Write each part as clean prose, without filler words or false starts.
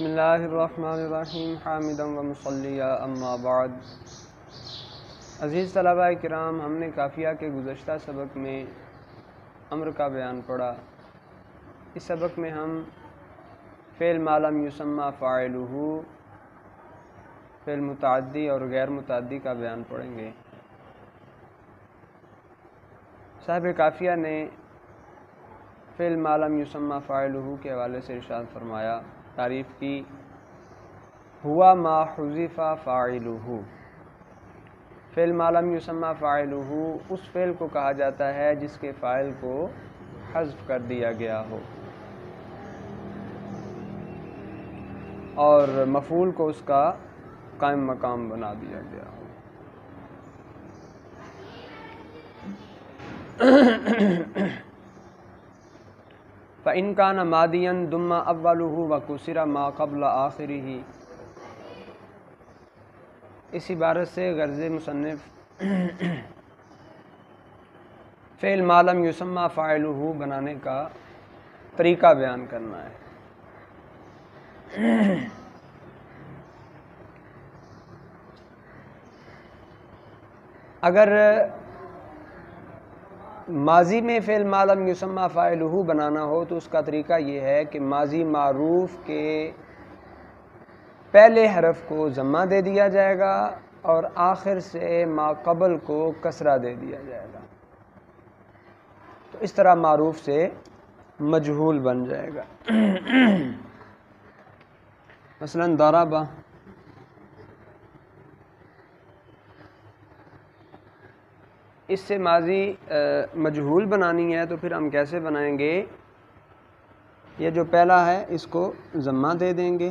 بسم اللہ الرحمن الرحیم حامدا و مصلیا اما بعد۔ عزیز طلباء کرام، ہم نے کافیہ کے گزشتہ سبق میں امر کا بیان پڑھا۔ اس سبق میں ہم فعل ما لم یسمى فاعلہ، فعل متعدی اور غیر متعدی کا بیان پڑھیں گے۔ صاحب کافیہ نے فعل ما لم یسمى فاعلہ کے حوالے سے ارشاد فرمایا، تعریف کی، ہوا ما حذف فاعلہ۔ فعل ما لم یسمى فاعلہ اس فعل کو کہا جاتا ہے جس کے فاعل کو حذف کر دیا گیا ہو اور مفعول کو اس کا قائم مقام بنا دیا گیا ہو۔ فَإِنْ كَانَ مَاضِيًا ضُمَّ أَوَّلُهُ وَكُسِرَ مَا قَبْلَ آخِرِهِ۔ اس عبارت سے غرض مصنف فعل ما لم یسمى فاعلہ بنانے کا طریقہ بیان کرنا ہے۔ اگر ماضی میں فعل ما لم یسمى فاعلہ بنانا ہو تو اس کا طریقہ یہ ہے کہ ماضی معروف کے پہلے حرف کو ضمہ دے دیا جائے گا اور آخر سے ما قبل کو کسرہ دے دیا جائے گا، تو اس طرح معروف سے مجہول بن جائے گا۔ مثلا ضرب، اس سے ماضی مجہول بنانی ہے تو پھر ہم کیسے بنائیں گے؟ یہ جو پہلا ہے اس کو ضمہ دے دیں گے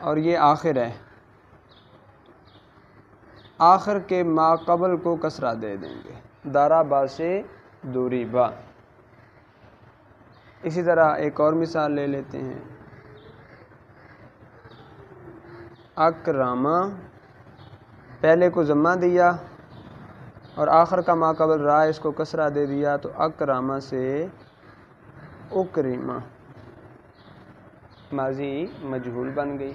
اور یہ آخر ہے، آخر کے ما قبل کو کسرہ دے دیں گے، ضرب سے ضرب۔ اسی طرح ایک اور مثال لے لیتے ہیں، اکرم، پہلے کو ضمہ دیا اور آخر کا ما قبل رہا اس کو کسرہ دے دیا تو اکرم سے اکرم، ماضی مجہول بن گئی۔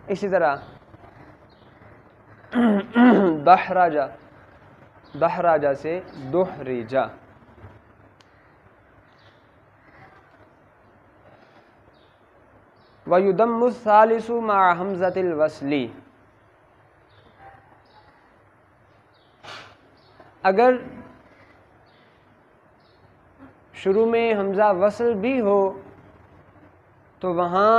اسی طرح دحرج، دحرج سے دحرج۔ وَيُضَمُّ الثَّالِثُ مَعَ حَمْزَةِ الْوَصْلِ۔ اگر شروع میں حمزہ وصل بھی ہو تو وہاں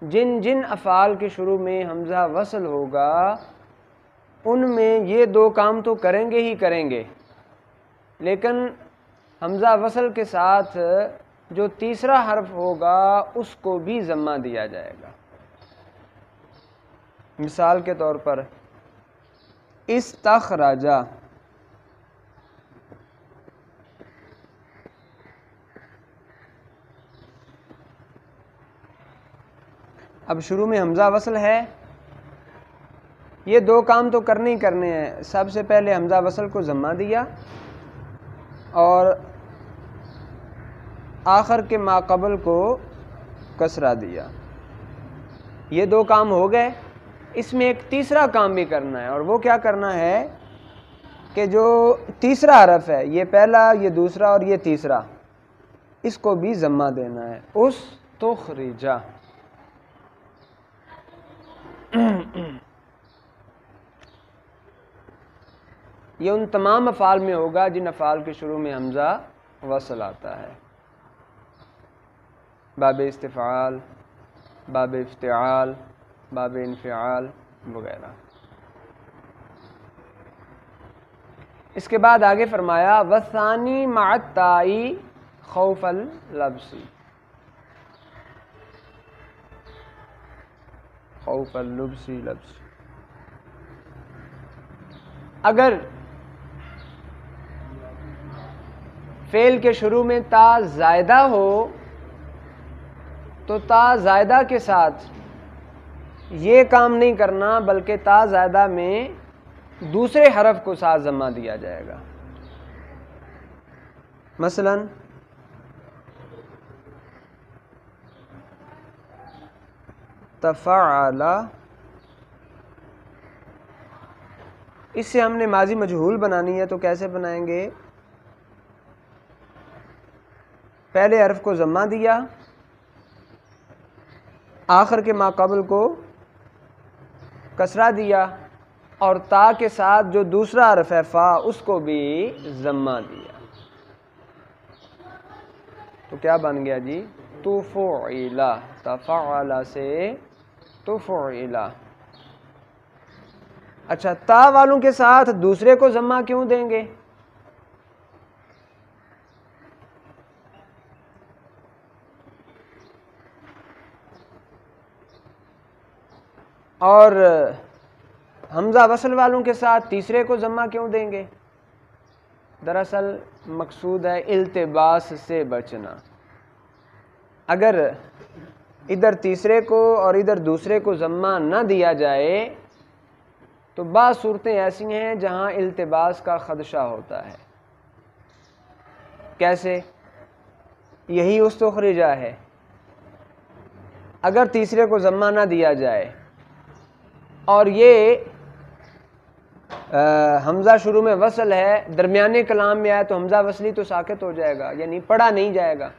جن جن افعال کے شروع میں حمزہ وصل ہوگا ان میں یہ دو کام تو کریں گے ہی کریں گے، لیکن حمزہ وصل کے ساتھ جو تیسرا حرف ہوگا اس کو بھی ضمہ دیا جائے گا۔ مثال کے طور پر استخرج، اب شروع میں حمزہ وصل ہے، یہ دو کام تو کرنے ہی کرنے ہیں۔ سب سے پہلے حمزہ وصل کو ضمہ دیا اور آخر کے ما قبل کو کسرہ دیا، یہ دو کام ہو گئے۔ اس میں ایک تیسرا کام بھی کرنا ہے، اور وہ کیا کرنا ہے کہ جو تیسرا حرف ہے، یہ پہلا، یہ دوسرا اور یہ تیسرا، اس کو بھی ضمہ دینا ہے، استخرج۔ یہ ان تمام افعال میں ہوگا جن افعال کے شروع میں حمزہ وصل آتا ہے، باب استفعال، باب افتعال، باب انفعال وغیرہ۔ اس کے بعد آگے فرمایا وَالثَّانِي مَعَ التَّاءِ خَوْفَ اللبس، خوف اللبس، لبس۔ اگر فعل کے شروع میں تا زائدہ ہو تو تا زائدہ کے ساتھ یہ کام نہیں کرنا، بلکہ تا زائدہ میں دوسرے حرف کو ساتھ ضمہ دیا جائے گا۔ مثلا تفعل، اس سے ہم نے ماضی مجہول بنانی ہے تو کیسے بنائیں گے؟ پہلے حرف کو ضمہ دیا، آخر کے ما قبل کو کسرہ دیا، اور تا کے ساتھ جو دوسرا حرف ہے فا اس کو بھی ضمہ دیا، تو کیا بن گیا جی؟ تفعل، تفعل سے تفعل۔ اچھا، تا والوں کے ساتھ دوسرے کو ضمہ کیوں دیں گے؟ اور حمزہ وصل والوں کے ساتھ تیسرے کو ضمہ کیوں دیں گے؟ دراصل مقصود ہے التباس سے بچنا۔ اگر ادھر تیسرے کو اور ادھر دوسرے کو ضمہ نہ دیا جائے تو بعض صورتیں ایسی ہیں جہاں التباس کا خدشہ ہوتا ہے۔ کیسے؟ یہی استخرجہ ہے۔ اگر تیسرے کو ضمہ نہ دیا جائے اور یہ حمزہ شروع میں وصل ہے، درمیانے کلام میں آئے تو حمزہ وصلی تو ساکت ہو جائے گا، یعنی پڑھا نہیں جائے گا،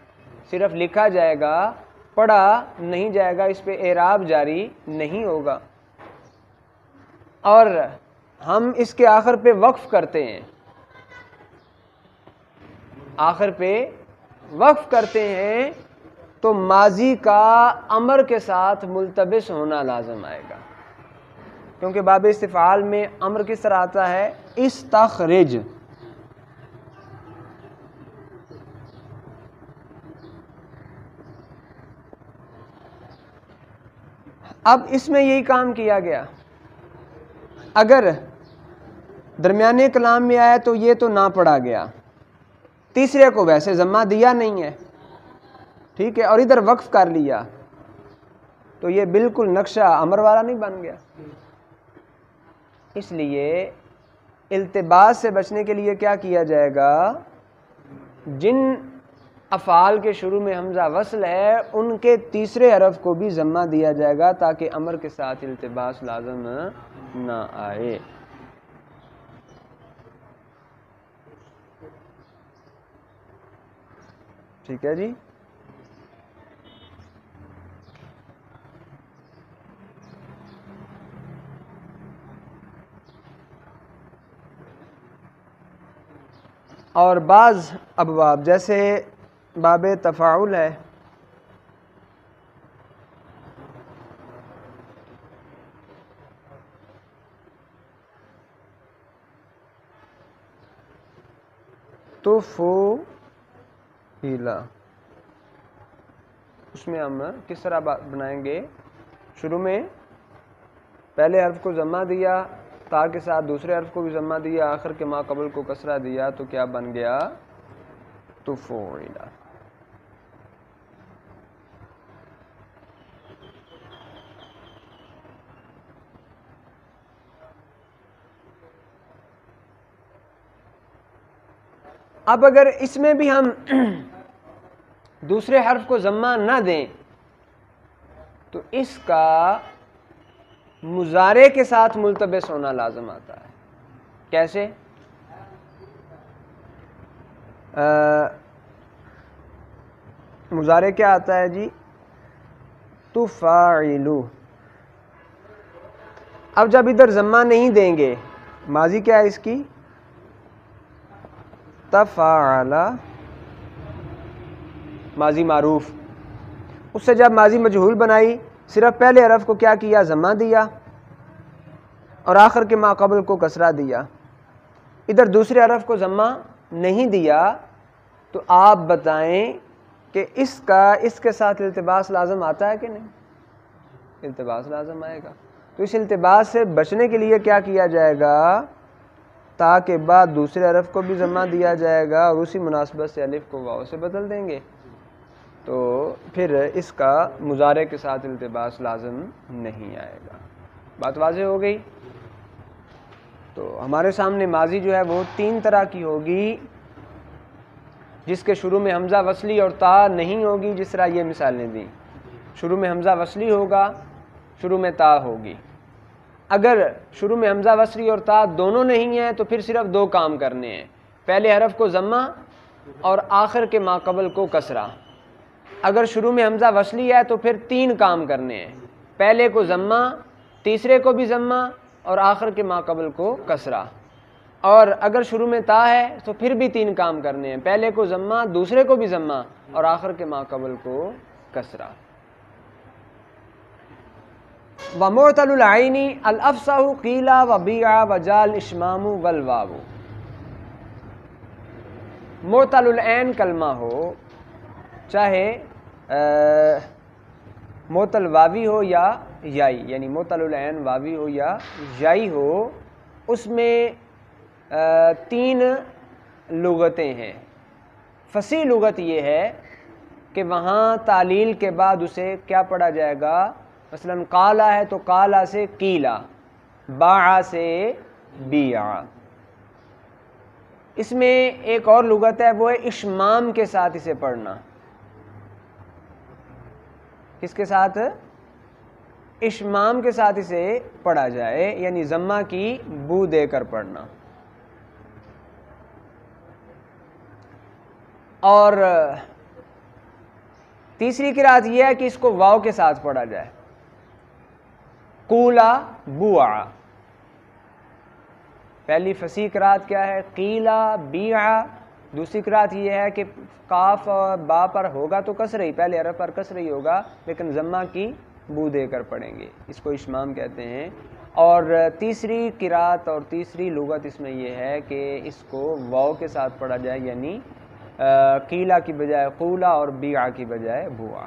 صرف لکھا جائے گا، پڑھا نہیں جائے گا، اس پہ اعراب جاری نہیں ہوگا۔ اور ہم اس کے آخر پہ وقف کرتے ہیں، آخر پہ وقف کرتے ہیں تو ماضی کا امر کے ساتھ ملتبس ہونا لازم آئے گا، کیونکہ باب استفعال میں امر کس طرح آتا ہے؟ استخرج۔ اب اس میں یہی کام کیا گیا، اگر درمیانے کلام میں آیا تو یہ تو نہ پڑھا گیا، تیسرے کو ویسے ضمہ دیا نہیں ہے، ٹھیک ہے، اور ادھر وقف کر لیا تو یہ بالکل نقشہ امر والا نہیں بن گیا۔ اس لیے التباس سے بچنے کے لیے کیا کیا جائے گا؟ جن افعال کے شروع میں حمزہ وصل ہے ان کے تیسرے حرف کو بھی ضمہ دیا جائے گا تاکہ امر کے ساتھ التباس لازم نہ آئے۔ ٹھیک ہے جی۔ اور بعض ابواب جیسے باب تفاعل ہے، تفعیلا، اس میں ہم کس طرح بنائیں گے؟ شروع میں پہلے حرف کو ضمہ دیا، تا کے ساتھ دوسرے حرف کو بھی ضمہ دیا، آخر کے ما قبل کو کسرہ دیا، تو کیا بن گیا؟ تفعیلا۔ اب اگر اس میں بھی ہم دوسرے حرف کو ضمہ نہ دیں تو اس کا مضارع کے ساتھ ملتبس ہونا لازم آتا ہے۔ کیسے؟ مضارع کیا آتا ہے جی؟ تفاعلو۔ اب جب ادھر ضمہ نہیں دیں گے، ماضی کیا ہے اس کی؟ تفاعل، ماضی معروف، اس سے جب ماضی مجہول بنائی صرف پہلے حرف کو کیا کیا؟ ضمہ دیا، اور آخر کے ما قبل کو کسرہ دیا۔ ادھر دوسرے حرف کو ضمہ نہیں دیا تو آپ بتائیں کہ اس کے ساتھ التباس لازم آتا ہے کہ نہیں؟ التباس لازم آئے گا۔ تو اس التباس سے بچنے کے لیے کیا کیا جائے گا؟ تا کے بعد دوسرے حرف کو بھی ضمہ دیا جائے گا اور اسی مناسبت سے الف کو واو سے بدل دیں گے، تو پھر اس کا مضارع کے ساتھ التباس لازم نہیں آئے گا۔ بات واضح ہو گئی؟ تو ہمارے سامنے ماضی جو ہے وہ تین طرح کی ہوگی، جس کے شروع میں حمزہ وصلی اور تا نہیں ہوگی، جس طرح یہ مثالیں دیں۔ شروع میں حمزہ وصلی ہوگا، شروع میں تا ہوگی. اگر شروع میں حمزہ وصلی اور تا دونوں نہیں ہیں تو پھر صرف 2 کام کرنے ہیں. پہلے حرف کو ضمہ اور آخر کے ماقبل کو کسرہ. اگر شروع میں حمزہ وصلی ہے تو پھر 3 کام کرنے ہیں. پہلے کو ضمہ، تیسرے کو بھی ضمہ اور آخر کے ماقبل کو کسرہ. اور اگر شروع میں تا ہے تو پھر بھی 3 کام کرنے ہیں. پہلے کو ضمہ، دوسرے کو بھی ضمہ اور آخر کے ماقبل کو کسرہ. وَمُعْتَلُ الْعَيْنِ الْأَفْصَحُ قِيلَ وَبِيعَ وَجَالْ إِشْمَامُ وَالْوَاوُ. معتل العین کلمہ ہو، چاہے معتل واوی ہو یا یائی، یعنی معتل العین واوی ہو یا یائی ہو، اس میں 3 لغتیں ہیں. فصیح لغت یہ ہے کہ وہاں تعلیل کے بعد اسے کیا پڑھا جائے گا. مثلا قالا ہے تو قالا سے قیلا، باع سے بیع. اس میں ایک اور لغت ہے، وہ ہے اشمام کے ساتھ اسے پڑھنا. کس کے ساتھ؟ اشمام کے ساتھ اسے پڑھا جائے، یعنی ضمہ کی بو دے کر پڑھنا. اور تیسری قرات یہ ہے کہ اس کو واو کے ساتھ پڑھا جائے. قولا بوع. پہلی فصیح قرات کیا ہے؟ قیلا بیع. دوسری قرات یہ ہے کہ قاف با پر ہوگا تو کسر ہی، پہلے حرف پر کسر ہی ہوگا لیکن ضمہ کی بو دے کر پڑھیں گے. اس کو اشمام کہتے ہیں. اور تیسری قرات اور تیسری لغت اس میں یہ ہے کہ اس کو واو کے ساتھ پڑھا جائے، یعنی قیلا کی بجائے قولا اور بیع کی بجائے بوع.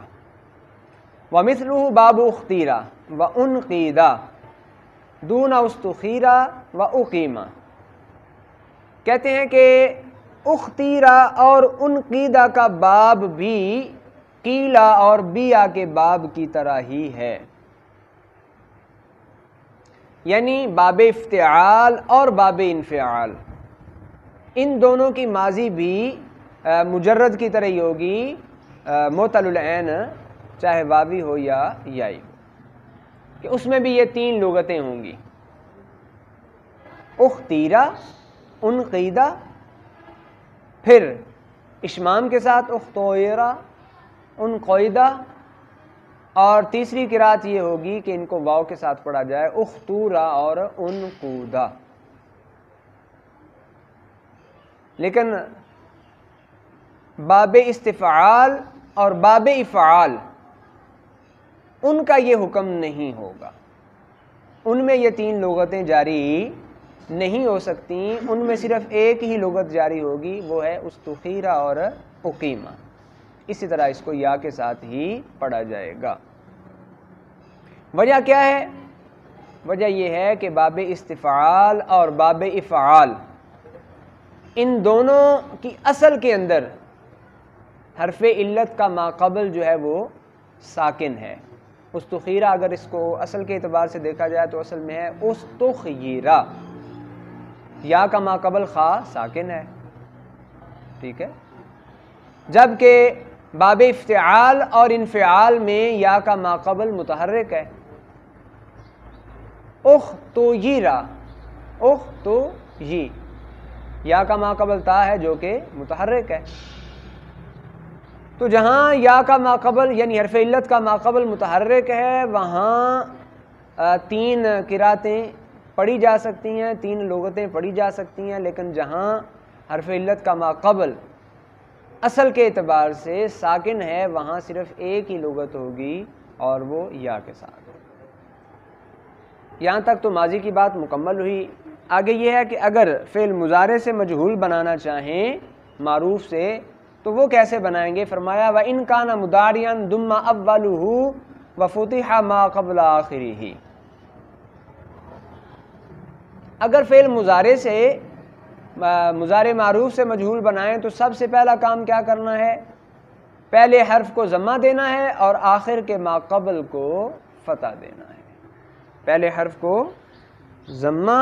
وَمِثْلُهُ بَابُ اُخْتِیرَ وَأُنْقِیدَ دُونَ اُسْتُخِیرَ وَأُقِیمَ. کہتے ہیں کہ اختیرہ اور انقیدہ کا باب بھی قیلا اور بیع کے باب کی طرح ہی ہے، یعنی باب افتعال اور باب انفعال. ان دونوں کی ماضی بھی مجرد کی طرح ہی ہوگی، معتل العین چاہے واوی ہو یا یائی ہو، کہ اس میں بھی یہ 3 لغتیں ہوں گی. اختیرہ، انقیدہ، پھر اشمام کے ساتھ اختویرہ، انقیدہ، اور تیسری قرات یہ ہوگی کہ ان کو واو کے ساتھ پڑھا جائے، اختورہ اور انقودہ. لیکن باب استفعال اور باب افعال ان کا یہ حکم نہیں ہوگا. ان میں یہ 3 لغتیں جاری نہیں ہو سکتی. ان میں صرف ایک ہی لغت جاری ہوگی، وہ ہے استخیرہ اور اقیمہ. اسی طرح اس کو یا کے ساتھ ہی پڑھا جائے گا. وجہ کیا ہے؟ وجہ یہ ہے کہ باب استفعال اور باب افعال ان دونوں کی اصل کے اندر حرف علت کا ماقبل جو ہے وہ ساکن ہے. استخیرہ اگر اس کو اصل کے اعتبار سے دیکھا جائے تو اصل میں ہے استخیرہ، یا کا ماقبل خا ساکن ہے. ٹھیک ہے. جبکہ باب افتعال اور انفعال میں یا کا ماقبل متحرک ہے. اختیرہ، اختوی، یا کا ماقبل تا ہے جو کہ متحرک ہے. تو جہاں یا کا ماقبل یعنی حرف علت کا ماقبل متحرک ہے، وہاں 3 قراتیں پڑھی جا سکتی ہیں، 3 لغتیں پڑھی جا سکتی ہیں. لیکن جہاں حرف علت کا ماقبل اصل کے اعتبار سے ساکن ہے، وہاں صرف ایک ہی لغت ہوگی اور وہ یا کے ساتھ. یہاں تک تو ماضی کی بات مکمل ہوئی. آگے یہ ہے کہ اگر فعل مضارع سے مجہول بنانا چاہیں معروف سے تو وہ کیسے بنائیں گے؟ فرمایا وَإِن كَانَ مُضَارِعًا ضُمَّ أَوَّلُهُ وَفُتِحَ مَا قَبْلَ آخِرِهِ. اگر فعل مضارع سے مضارع معروف سے مجہول بنائیں تو سب سے پہلا کام کیا کرنا ہے؟ پہلے حرف کو ضمہ دینا ہے اور آخر کے ماقبل کو فتح دینا ہے. پہلے حرف کو ضمہ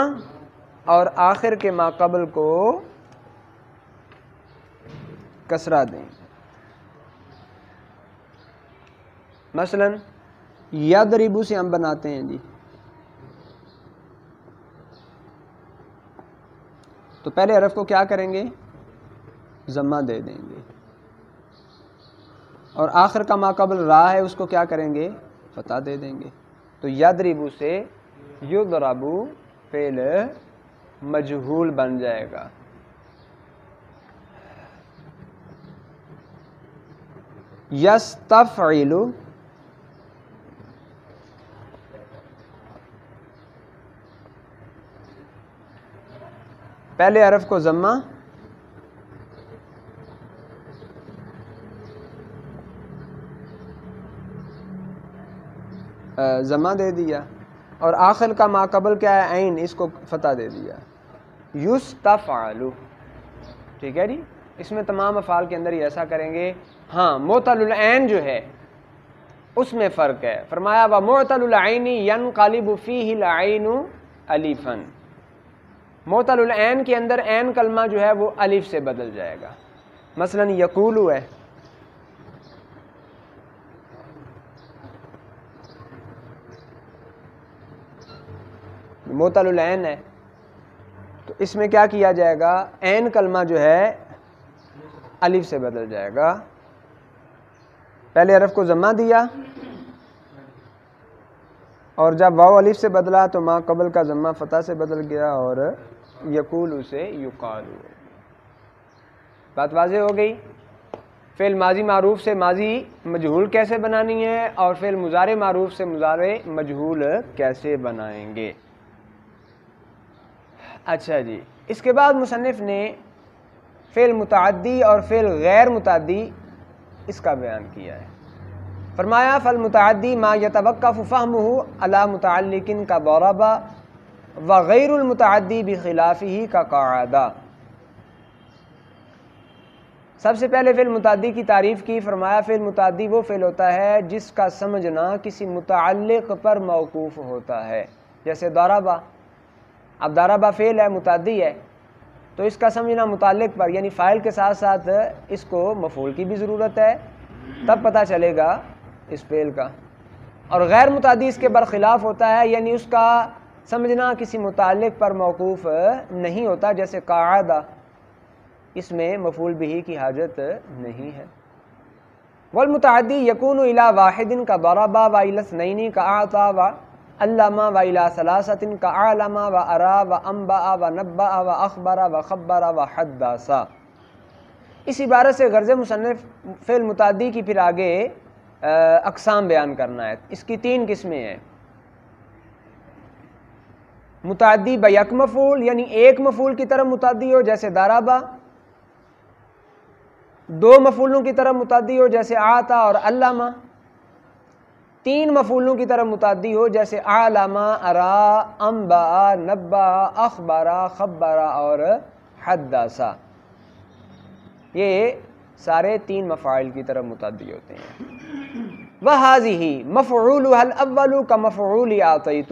اور آخر کے ماقبل کو کسرہ دیں. مثلا یضربو سے ہم بناتے ہیں جی. تو پہلے حرف کو کیا کریں گے؟ ضمہ دے دیں گے، اور آخر کا ما قبل را ہے اس کو کیا کریں گے؟ فتح دے دیں گے. تو یضربو سے یضربو فعل مجہول بن جائے گا. یستفعل پہلے حرف کو ضمہ، ضمہ دے دیا، اور آخر کا ما قبل کیا ہے؟ عین، اس کو فتح دے دیا. یستفعل. ٹھیک ہے جی، اس میں تمام افعال کے اندر ہی ایسا کریں گے. ہاں معتل العین جو ہے اس میں فرق ہے. فرمایا ومعتل العین ینقلب فیہ العین الفا. معتل العین کے اندر عین کلمہ جو ہے وہ الف سے بدل جائے گا. مثلا یقولو ہے، معتل العین ہے، تو اس میں کیا کیا جائے گا؟ عین کلمہ جو ہے الف سے بدل جائے گا. پہلے حرف کو ضمہ دیا، اور جب واو الف سے بدلا تو ما قبل کا ضمہ فتح سے بدل گیا، اور یقولو سے یقالو. بات واضح ہو گئی؟ فعل ماضی معروف سے ماضی مجہول کیسے بنانی ہے، اور فعل مضارع معروف سے مضارع مجہول کیسے بنائیں گے. اچھا جی، اس کے بعد مصنف نے فعل متعدی اور فعل غیر متعدی اس کا بیان کیا ہے. فرمایا فالمتعدی ما یتوقف فہمہ علی متعلق کا ضرب وغیر المتعدی بخلافہ کا قعد. سب سے پہلے فعل متعدی کی تعریف کی. فرمایا فعل متعدی وہ فعل ہوتا ہے جس کا سمجھنا کسی متعلق پر موقوف ہوتا ہے، جیسے ضربہ. اب ضربہ فعل ہے، متعدی ہے، تو اس کا سمجھنا متعلق پر، یعنی فاعل کے ساتھ ساتھ اس کو مفعول کی بھی ضرورت ہے، تب پتہ چلے گا اس فعل کا. اور غیر متعدی اس کے برخلاف ہوتا ہے، یعنی اس کا سمجھنا کسی متعلق پر موقوف نہیں ہوتا، جیسے قاعدہ، اس میں مفعول بہ کی حاجت نہیں ہے. والمتعدی یکون الی واحد کا ضرب و الی اثنین کا اعطى و علم و الی ثلاثۃ کا اعلم و ارى و انبأ و نبأ و اخبر و خبر و حدث. اس عبارت سے غرض مصنف فعل متعدی کی پھر آگے اقسام بیان کرنا ہے. اس کی 3 قسمیں ہیں. متعدی بیک مفعول، یعنی ایک مفعول کی طرف متعدی ہو جیسے ضربہ، 2 مفعولوں کی طرف متعدی ہو جیسے اعطى اور علم، 3 مفعولوں کی طرف متعدی ہو جیسے علم، ارى، انبأ، نبأ، اخبر، خبر اور حدث. یہ سارے 3 مفاعل کی طرف متعدی ہوتے ہیں. وَهَذِهِ مَفْعُولُهَا الْأَوَّلُ كَمَفْعُولِ أَعْطَيْتُ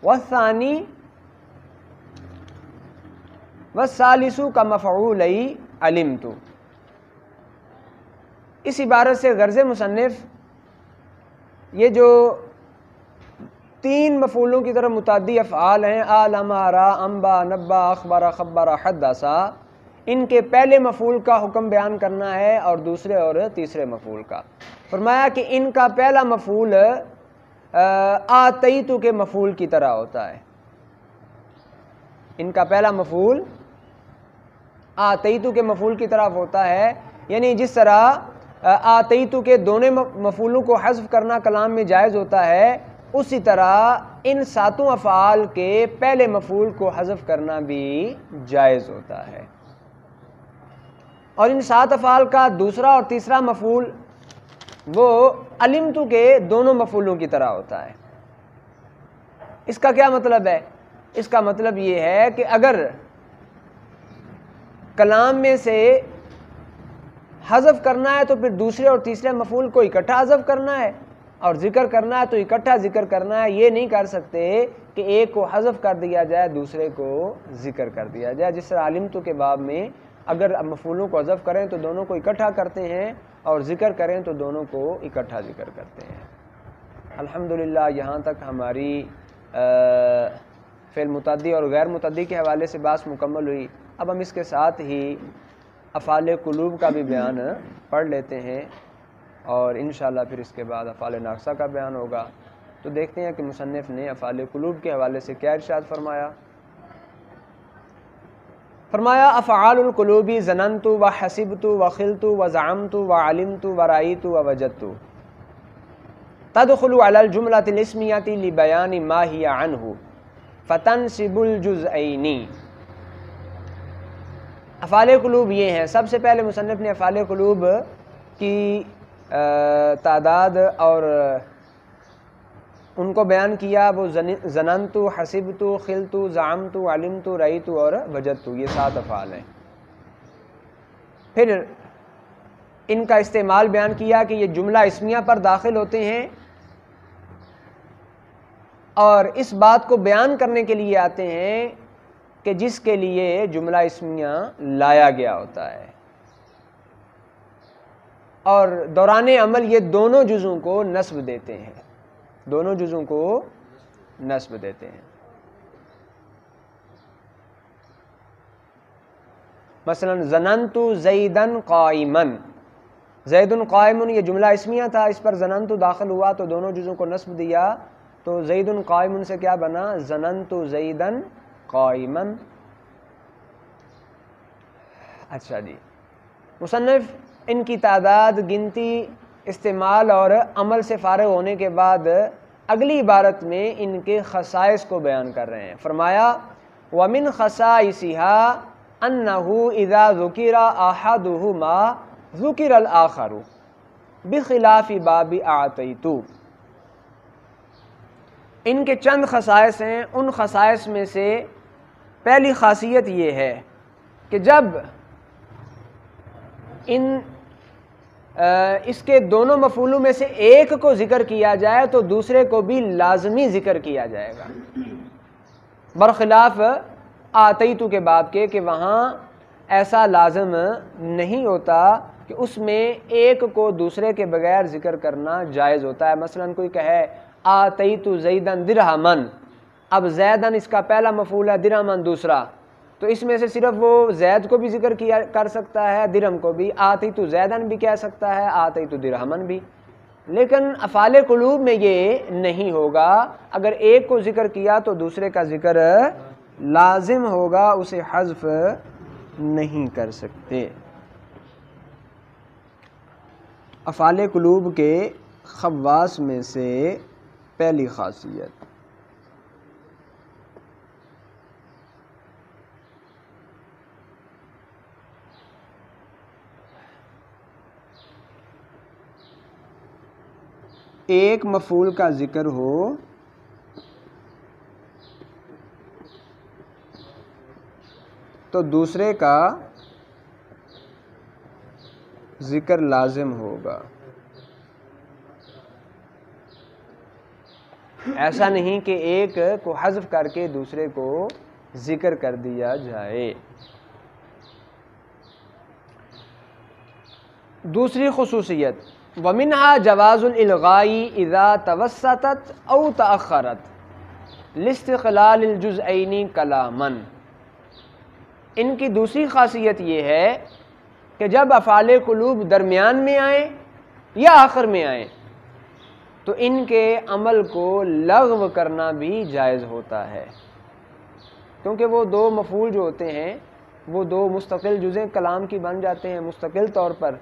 وَالثَّانِي وَالثَّالِثُ كَمَفْعُولَيْ عَلِمْتُ. اس عبارت سے غرض مصنف یہ جو 3 مفعولوں کی طرف متعدی افعال ہیں، علم، ارى، انبأ، نبأ، اخبر، خبر، حدث، ان کے پہلے مفعول کا حکم بیان کرنا ہے اور دوسرے اور تیسرے مفعول کا. فرمایا کہ ان کا پہلا مفعول آتیتو کے مفعول کی طرح ہوتا ہے. ان کا پہلا مفعول آتیتو کے مفعول کی طرف ہوتا ہے، یعنی جس طرح آتیتو کے دونوں مفعولوں کو حذف کرنا کلام میں جائز ہوتا ہے، اسی طرح ان 7 افعال کے پہلے مفعول کو حذف کرنا بھی جائز ہوتا ہے. اور ان 7 افعال کا دوسرا اور تیسرا مفعول وہ علمتو کے دونوں مفعولوں کی طرح ہوتا ہے. اس کا کیا مطلب ہے؟ اس کا مطلب یہ ہے کہ اگر کلام میں سے حذف کرنا ہے تو پھر دوسرے اور تیسرے مفعول کو اکٹھا حذف کرنا ہے، اور ذکر کرنا ہے تو اکٹھا ذکر کرنا ہے. یہ نہیں کر سکتے کہ ایک کو حذف کر دیا جائے دوسرے کو ذکر کر دیا جائے. جس طرح علمتو کے باب میں اگر مفعولوں کو حذف کریں تو دونوں کو اکٹھا کرتے ہیں، اور ذکر کریں تو دونوں کو اکٹھا ذکر کرتے ہیں. الحمدللہ یہاں تک ہماری فعل متعدی اور غیر متعدی کے حوالے سے بات مکمل ہوئی. اب ہم اس کے ساتھ ہی افعال قلوب کا بھی بیان پڑھ لیتے ہیں اور انشاءاللہ پھر اس کے بعد افعال ناقصہ کا بیان ہوگا. تو دیکھتے ہیں کہ مصنف نے افعال قلوب کے حوالے سے کیا ارشاد فرمایا. فرمایا افعال القلوب ظننت و حسبت و خلت و زعمت و علمت و رأیت و وجدت تدخل علی الجملۃ الاسمیۃ لبیان ما ہی عنہ فتنصب الجزئین. افعال قلوب یہ ہیں. سب سے پہلے مصنف نے افعال قلوب کی تعداد اور ان کو بیان کیا. وہ ظننت، حسبت، خلت، زعمت، علمت، رأیت اور وجدت، یہ 7 افعال ہیں. پھر ان کا استعمال بیان کیا کہ یہ جملہ اسمیہ پر داخل ہوتے ہیں اور اس بات کو بیان کرنے کے لیے آتے ہیں کہ جس کے لیے جملہ اسمیہ لایا گیا ہوتا ہے، اور دوران عمل یہ دونوں جزوں کو نصب دیتے ہیں، دونوں جزوں کو نصب دیتے ہیں. مثلا ظننت زیدن قائما، زید قائم یہ جملہ اسمیہ تھا، اس پر ظننت داخل ہوا تو دونوں جزوں کو نصب دیا، تو زید قائم سے کیا بنا؟ ظننت زیدن قائما. اچھا جی، مصنف ان کی تعداد، گنتی، استعمال اور عمل سے فارغ ہونے کے بعد اگلی عبارت میں ان کے خصائص کو بیان کر رہے ہیں. فرمایا وَمِنْ خَصَائِصِهَا أَنَّهُ إِذَا ذُكِرَ أَحَدُهُمَا ذُكِرَ الْآخَرُ بِخِلَافِ بَابِ أَعْطَيْتُ. ان کے چند خصائص ہیں. ان خصائص میں سے پہلی خاصیت یہ ہے کہ جب اس کے دونوں مفعولوں میں سے ایک کو ذکر کیا جائے تو دوسرے کو بھی لازمی ذکر کیا جائے گا، برخلاف آتیتو کے باب کے کہ وہاں ایسا لازم نہیں ہوتا کہ اس میں ایک کو دوسرے کے بغیر ذکر کرنا جائز ہوتا ہے. مثلا کوئی کہے آتیتو زیدن درہمن، اب زیدن اس کا پہلا مفعول ہے، درہمن دوسرا، تو اس میں سے صرف وہ زید کو بھی ذکر کیا کر سکتا ہے، درہم کو بھی، آتیتو زیدن بھی کہہ سکتا ہے، آتیتو درہمن بھی. لیکن افعال قلوب میں یہ نہیں ہوگا. اگر ایک کو ذکر کیا تو دوسرے کا ذکر لازم ہوگا، اسے حذف نہیں کر سکتے. افعال قلوب کے خواص میں سے پہلی خاصیت ایک مفعول کا ذکر ہو تو دوسرے کا ذکر لازم ہوگا. ایسا نہیں کہ ایک کو حذف کر کے دوسرے کو ذکر کر دیا جائے. دوسری خصوصیت وَمِنْهَا جَوَازُ الْإِلْغَاءِ إِذَا تَوَسَّطَتْ أَوْ تَأَخَّرَتْ لِاسْتِقْلَالِ الْجُزْئَيْنِ كَلَامًا. ان کی دوسری خاصیت یہ ہے کہ جب افعال قلوب درمیان میں آئیں یا آخر میں آئیں تو ان کے عمل کو لغو کرنا بھی جائز ہوتا ہے، کیونکہ وہ دو مفعول جو ہوتے ہیں وہ دو مستقل جزء کلام کی بن جاتے ہیں مستقل طور پر.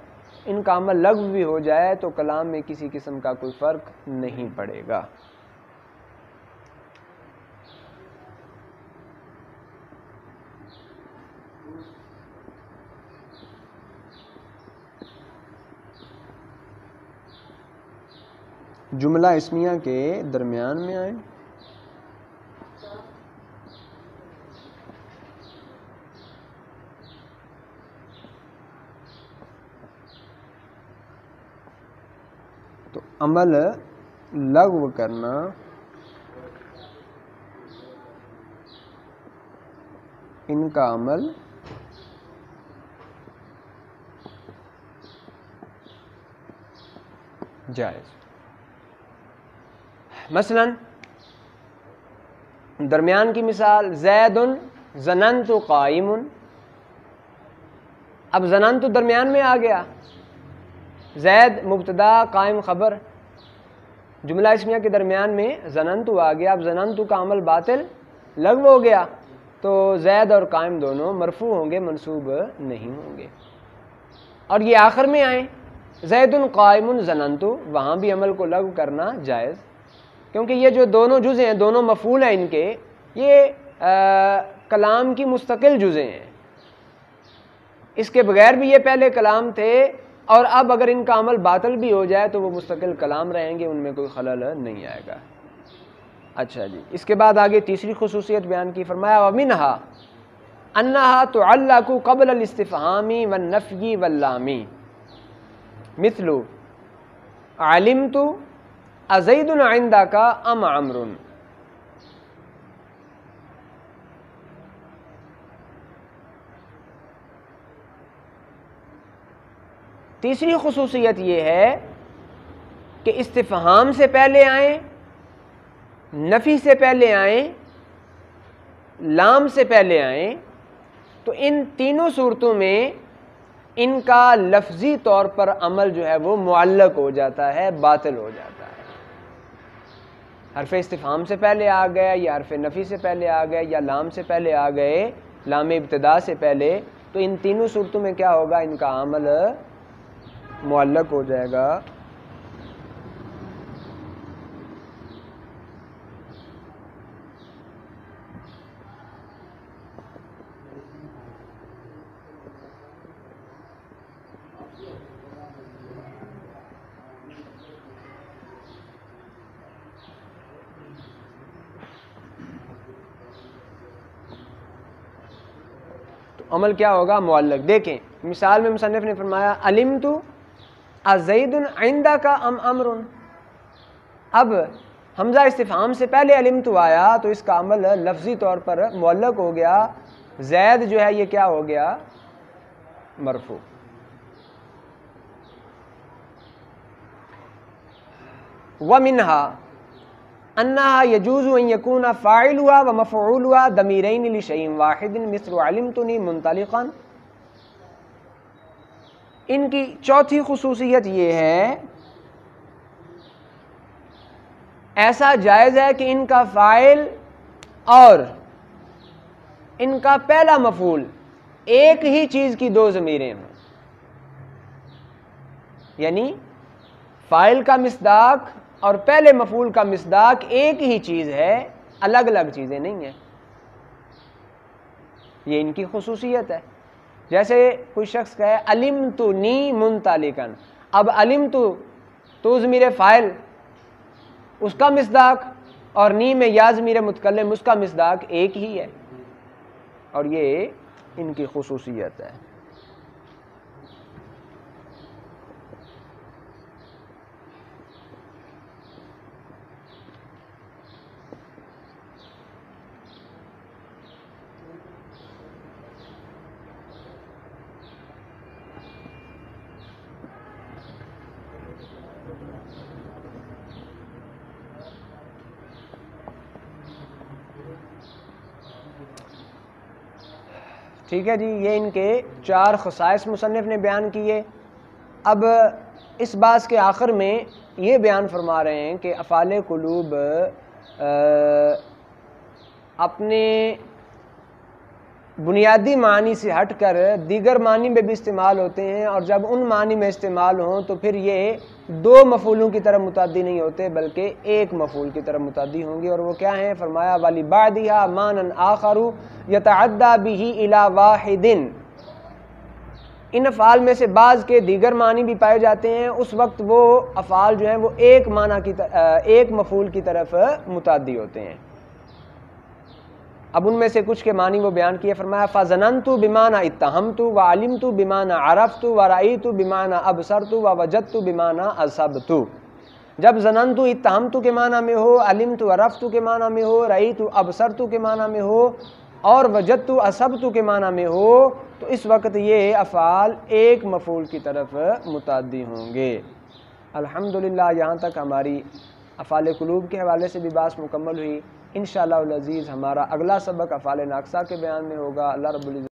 ان کا عمل لغو بھی ہو جائے تو کلام میں کسی قسم کا کوئی فرق نہیں پڑے گا. جملہ اسمیہ کے درمیان میں آئے تو عمل لغو کرنا ان کا عمل جائز. مثلاً درمیان کی مثال زید ظننت قائم، اب ظننت درمیان میں آ گیا، زید مبتدا قائم خبر، جملہ اسمیہ کے درمیان میں ظننت آ گیا، اب ظننت کا عمل باطل لغو ہو گیا، تو زید اور قائم دونوں مرفوع ہوں گے، منصوب نہیں ہوں گے۔ اور یہ آخر میں آئیں زید قائم ظننت، وہاں بھی عمل کو لغو کرنا جائز، کیونکہ یہ جو دونوں جزء ہیں، دونوں مفعول ہیں ان کے، یہ کلام کی مستقل جزء ہیں، اس کے بغیر بھی یہ پہلے کلام تھے، اور اب اگر ان کا عمل باطل بھی ہو جائے تو وہ مستقل کلام رہیں گے، ان میں کوئی خلل نہیں آئے گا۔ اچھا جی، اس کے بعد آگے تیسری خصوصیت بیان کی، فرمایا وَمِنْهَا أَنَّهَا تُعَلَّقُ قَبْلَ الْاِسْتِفْهَامِ وَالنَّفْيِ وَاللَّامِ مثل عَلِمْتُ أَزَيْدٌ عِنْدَكَ أَمْ عَمْرٌ۔ تیسری خصوصیت یہ ہے کہ استفہام سے پہلے آئیں، نفی سے پہلے آئیں، لام سے پہلے آئیں، تو ان تینوں صورتوں میں ان کا لفظی طور پر عمل جو ہے وہ معلق ہو جاتا ہے، باطل ہو جاتا ہے۔ حرف استفہام سے پہلے آ گئے، یا حرف نفی سے پہلے آ گئے، یا لام سے پہلے آ گئے، لام ابتدا سے پہلے، تو ان تینوں صورتوں میں کیا ہوگا؟ ان کا عمل معلق ہو جائے گا۔ تو عمل کیا ہوگا؟ معلق۔ دیکھیں مثال میں مصنف نے فرمایا علمت ازید عندک ام امر، اب حمزہ استفہام سے پہلے علمت آیا تو اس کا عمل لفظی طور پر معلق ہو گیا، زید جو ہے یہ کیا ہو گیا؟ مرفوع۔ وَمِنْهَا أَنَّهَا يَجُوزُ أَن يَكُونَ فَاعِلُهَا وَمَفْعُولُهَا ضَمِيرَيْنِ لِشَيْءٍ وَاحِدٍ مِثْلُ عَلِمْتُنِي مُنْطَلِقًا۔ ان کی چوتھی خصوصیت یہ ہے، ایسا جائز ہے کہ ان کا فاعل اور ان کا پہلا مفعول ایک ہی چیز کی دو ضمیریں ہوں، یعنی فاعل کا مصداق اور پہلے مفعول کا مصداق ایک ہی چیز ہے، الگ الگ چیزیں نہیں ہیں، یہ ان کی خصوصیت ہے۔ جیسے کوئی شخص کہے علمتنی منطلقاً، اب علمت تو ضمیر فاعل اس کا مصداق، اور نی میں یا ضمیر متکلم اس کا مصداق ایک ہی ہے، اور یہ ان کی خصوصیت ہے۔ ٹھیک ہے جی، یہ ان کے چار خصائص مصنف نے بیان کیے۔ اب اس باز کے آخر میں یہ بیان فرما رہے ہیں کہ افعال قلوب اپنے بنیادی معنی سے ہٹ کر دیگر معنی میں بھی استعمال ہوتے ہیں، اور جب ان معنی میں استعمال ہوں تو پھر یہ دو مفعولوں کی طرف متعدی نہیں ہوتے بلکہ ایک مفعول کی طرف متعدی ہوں گے، اور وہ کیا ہیں؟ فرمایا وَلِبَعْدِهَا مَانًا آخَرُ يَتَعَدَّى بِهِ إِلَى وَاحِدٍ، ان افعال میں سے بعض کے دیگر معنی بھی پائے جاتے ہیں، اس وقت وہ افعال جو ہیں وہ ایک مفعول کی طرف متعدی ہوتے ہیں۔ اب ان میں سے کچھ کے معنی وہ بیان کیے، فرمایا فَظَنَنْتُ بِمَانَا اتَّهَمْتُ وَعَلِمْتُ بِمَانَا عَرَفْتُ وَرَأَيْتُ بِمَانَا أَبْصَرْتُ وَوَجَدْتُ بِمَانَا أَصَبْتُ۔ جب ظننتُ اتَّهَمْتُ کے معنی میں ہو، علمت عرفت کے معنی میں ہو، رأیت ابصرت کے معنی میں ہو، اور وجدت اصبت کے معنی میں ہو، تو اس وقت یہ افعال ایک مفعول کی طرف متعدی ہوں گے۔ الحمدللہ یہاں تک ہماری افعال قلوب کے حوالے سے بھی بات مکمل ہوئی۔ انشاءاللہ العزیز ہمارا اگلا سبق افعال ناقصہ کے بیان میں ہوگا۔ اللہ رب العزت